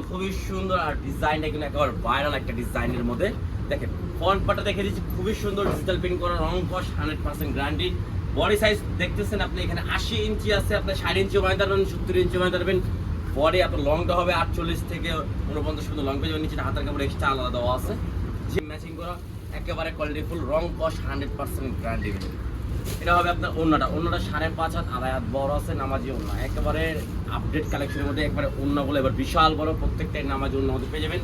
খুবই সুন্দর আর ডিজাইনটা কিন্তু একেবারে ভাইরাল একটা ডিজাইনের মধ্যে। দেখেন ফ্রন্ট পার্টটা দেখে দিচ্ছি, খুবই সুন্দর ডিজিটাল প্রিন্ট করা, রং কস 100% গ্যারান্টি। বডি সাইজ দেখতেছেন আপনি, এখানে 80 ইঞ্চি আছে, আপনি 60 ইঞ্চি বানাতে পারবেন, 70 ইঞ্চি বানাতে পারবেন। বডি আপনার লংটা হবে 48 থেকে 49 পর্যন্ত লং পেয়ে যাবেন। নিচে হাতের কাপড় এক্সট্রা আলাদা দেওয়া আছে, যে ম্যাচিং করা একেবারে কোয়ালিটি ফুল, রং কস 100% গ্যারান্টি। এটা হবে আপনার ওন্নাটা 5.5 হাত, আড়াই হাত বড় আছে, নামাজি ওন্না, একেবারে আপডেট কালেকশনের মধ্যে। একবারে ওন্নাগুলো এবার বিশাল বড়, প্রত্যেকটাই নামাজি ওন্নার মধ্যে পেয়ে যাবেন,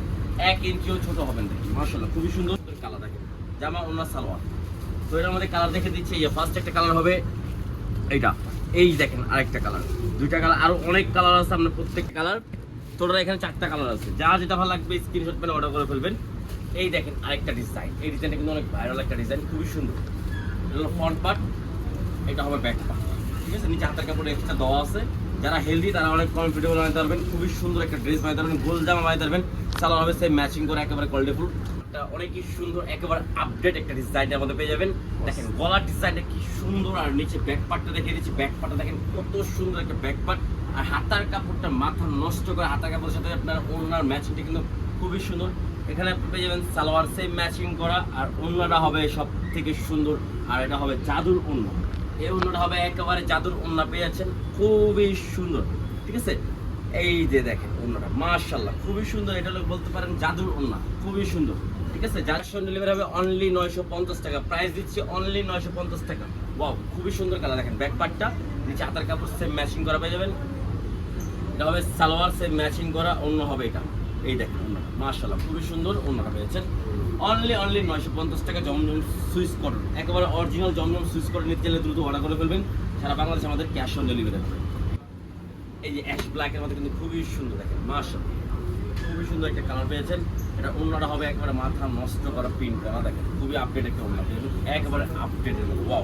1 ইঞ্চিও ছোট হবেন। দেখি মাশাআল্লাহ খুবই সুন্দর কালার। দেখেন জামা ওন্না সালোয়ার, তো এর মধ্যে কালার দেখে দিচ্ছি। এই ফার্স্ট একটা কালার হবে এইটা, এই দেখেন আরেকটা কালার, দুইটা কালার, আরো অনেক কালার আছে। আপনার প্রত্যেক কালার টোটাল এখানে 4টা কালার আছে। যা যেটা ভালো লাগবে স্ক্রিনশট মেরে অর্ডার করে ফেলবেন। এই দেখেন আরেকটা ডিজাইন, এই ডিজাইনটা কিন্তু অনেক ভাইরাল একটা ডিজাইন, খুবই সুন্দর। এটা হলো ফ্রন্ট পার্ট, এটা হবে ব্যাক পার্ট, ঠিক আছে। নিচে হাতের কাপড় এক্সট্রা দেওয়া আছে। যারা হেলদি তারা অনেক কমফোর্টেবল বানাতে পারবেন, খুবই সুন্দর একটা ড্রেস বানাতে পারবেন, গোল জামা বানাতে পারবেন। সালোয়ার হবে সেম ম্যাচিং করে, একেবারে কোয়ালিটিফুল, অনেকই সুন্দর, একেবারে আপডেট একটা ডিজাইনের মধ্যে পেয়ে যাবেন। দেখেন গলার ডিজাইনটা কি সুন্দর, আর নিচে ব্যাক পার্টটা দেখিয়ে দিচ্ছি। ব্যাক পার্টটা দেখেন কত সুন্দর একটা ব্যাক পার্ট, আর হাতার কাপড়টা মাথা নষ্ট করে, হাতার কাপড়ের সাথে আপনার ওড়নার ম্যাচিংটা কিন্তু খুবই সুন্দর। এখানে পেয়ে যাবেন সালোয়ার সেম ম্যাচিং করা, আর ওড়নাটা হবে সব থেকে সুন্দর, আর এটা হবে জাদুর ওড়না। এই ওড়নাটা হবে একেবারে জাদুর ওড়না পেয়ে যাচ্ছেন, খুবই সুন্দর, ঠিক আছে। এই যে দেখেন ওড়নাটা মাশাআল্লাহ খুবই সুন্দর, এটা হলো বলতে পারেন জাদুর ওড়না, খুবই সুন্দর, ঠিক আছে। যার সঙ্গে ডেলিভারি হবে অনলি 950 টাকা, প্রাইস দিচ্ছি অনলি 950 টাকা। ওয়াও খুবই সুন্দর কালার। দেখেন ব্যাক পার্টটা, নিচে হাতার কাপড় সেম ম্যাচিং করা পেয়ে যাবেন। এটা হবে সালোয়ার সেম ম্যাচিং করা, অন্য হবে এটা। এই দেখেন ওড়নাটা মাশাআল্লাহ খুবই সুন্দর, ওড়নাটা পেয়েছেন অনলি 950 টাকা। জমজম সুইচ কটন, একেবারে অরিজিনাল জমজম সুইচ কটন নিতে চাইলে দ্রুত অর্ডার করে ফেলবেন। সারা বাংলাদেশে আমাদের ক্যাশ অন ডেলিভারি হবে। এই যে অ্যাশ ব্ল্যাকের মধ্যে কিন্তু খুবই সুন্দর, দেখেন মাশাআল্লাহ খুবই সুন্দর একটা কালার পেয়েছেন। এটা ওড়নাটা হবে একেবারে মাথা নষ্ট করা প্রিন্ট করা, দেখেন খুবই আপডেট একটা ওড়না পেয়েছেন, একেবারে আপডেটের মধ্যে। ওয়াও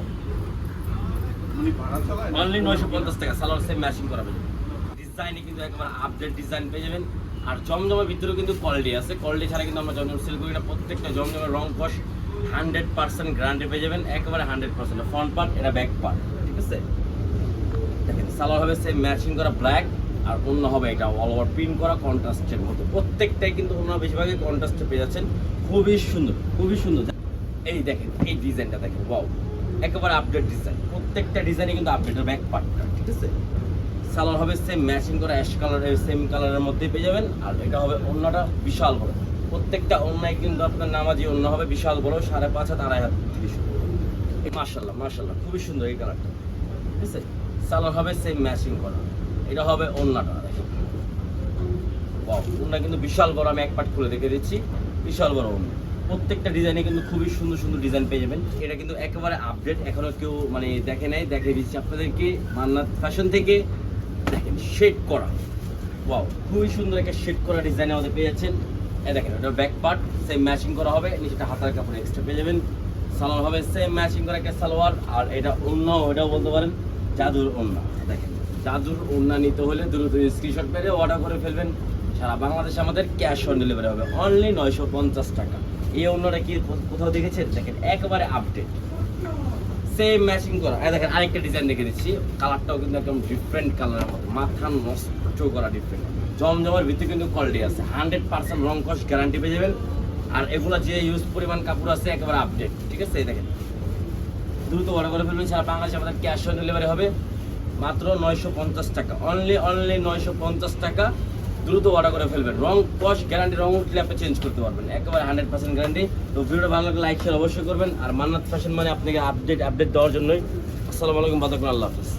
অনলি 950 টাকা, সালোয়ার সেম ম্যাচিং করা পেয়ে যাবেন। ডিজাইনে কিন্তু একেবারে আপডেট ডিজাইন পেয়ে যাবেন। আর জমজমের ভিতরেও কিন্তু কোয়ালিটি আছে, কোয়ালিটি ছাড়া কিন্তু আমরা জমজম সেল করি না। প্রত্যেকটা জমজমের রং কস 100% গ্যারান্টি পেয়ে যাবেন, একেবারে 100%। ফ্রন্ট পার্ট, এটা ব্যাক পার্ট, ঠিক আছে। দেখেন সালোয়ার হবে সেম ম্যাচিং করা ব্ল্যাক, আর অন্য হবে এটা অল ওভার প্রিন্ট করা কন্ট্রাস্টের মতো। প্রত্যেকটাই কিন্তু অন্য বেশিরভাগই কন্ট্রাস্টে পেয়ে যাচ্ছেন, খুবই সুন্দর, খুবই সুন্দর। এই দেখেন এই ডিজাইনটা দেখেন, ওয়াও একেবারে আপডেট ডিজাইন, প্রত্যেকটা ডিজাইনে কিন্তু আপডেটের ব্যাক পার্টটা, ঠিক আছে। সালোয়ার হবে সেম ম্যাচিং করা অ্যাশ কালারের, সেম কালারের মধ্যে পেয়ে যাবেন। আর এটা হবে ওড়নাটা বিশাল বড়, প্রত্যেকটা ওড়নায় কিন্তু আপনার নামাজি ওড়না হবে বিশাল বড়, 5.5 হাত, আড়াই হাত থেকে শুরু। মাশাআল্লাহ মাশাআল্লাহ খুবই সুন্দর এই কালারটা, ঠিক আছে। সালোয়ার হবে সেম ম্যাচিং করা, এটা হবে ওড়নাটা। দেখেন ওয়াও ওড়না কিন্তু বিশাল বড়, আমি এক পার্ট খুলে দেখে দিচ্ছি, বিশাল বড় ওড়না। প্রত্যেকটা ডিজাইনে কিন্তু খুবই সুন্দর সুন্দর ডিজাইন পেয়ে যাবেন। এটা কিন্তু একেবারে আপডেট, এখনো কেউ মানে দেখে নাই, দেখে দিচ্ছি আপনাদেরকে মান্নাত ফ্যাশন থেকে। দেখেন শেড করা, ওয়াও খুবই সুন্দর একটা শেড করা ডিজাইন আমাদের পেয়ে যাচ্ছেন। এই দেখেন এটা ব্যাক পার্ট সেম ম্যাচিং করা হবে, নিচেটা হাতার কাপড় এক্সট্রা পেয়ে যাবেন। সালোয়ার হবে সেম ম্যাচিং করা একটা সালোয়ার, আর এটা ওড়না, ওটাও বলতে পারেন জাদুর ওড়না। দেখেন জাদুর ওড়না নিতে হলে দ্রুত স্ক্রিনশট মেরে অর্ডার করে ফেলবেন। সারা বাংলাদেশে আমাদের ক্যাশ অন ডেলিভারি হবে অনলি 950 টাকা। এই ওড়নাটা কি কোথাও দেখেছেন? দেখেন একেবারে আপডেট সেম ম্যাচিং করা। দেখেন আরেকটা ডিজাইন দেখে দিচ্ছি, কালারটাও কিন্তু একদম ডিফারেন্ট কালারের মতো, মাথা নষ্ট করা ডিফারেন্ট। জমজমের ভিতরে কিন্তু কোয়ালিটি আছে, 100% রং কস গ্যারান্টি পেয়ে যাবেন। আর এগুলো যে ইউজ পরিমাণ কাপড় আছে একেবারে আপডেট, ঠিক আছে। দেখেন দ্রুত অর্ডার করে ফেলবেন। সারা বাংলাদেশে আমাদের ক্যাশ অন ডেলিভারি হবে মাত্র 950 টাকা, অনলি 950 টাকা। দ্রুত অর্ডার করে ফেলবেন, রং কস গ্যারান্টি, রং উঠলে আপনি চেঞ্জ করতে পারবেন, একেবারে 100% গ্যারান্টি। তো ভিডিওটা ভালো লাগলে লাইক শেয়ার অবশ্যই করবেন। আর মান্নাত ফ্যাশন মানে আপনাকে আপডেট দেওয়ার জন্যই। আসসালামু আলাইকুম, আল্লাহ হাফেজ।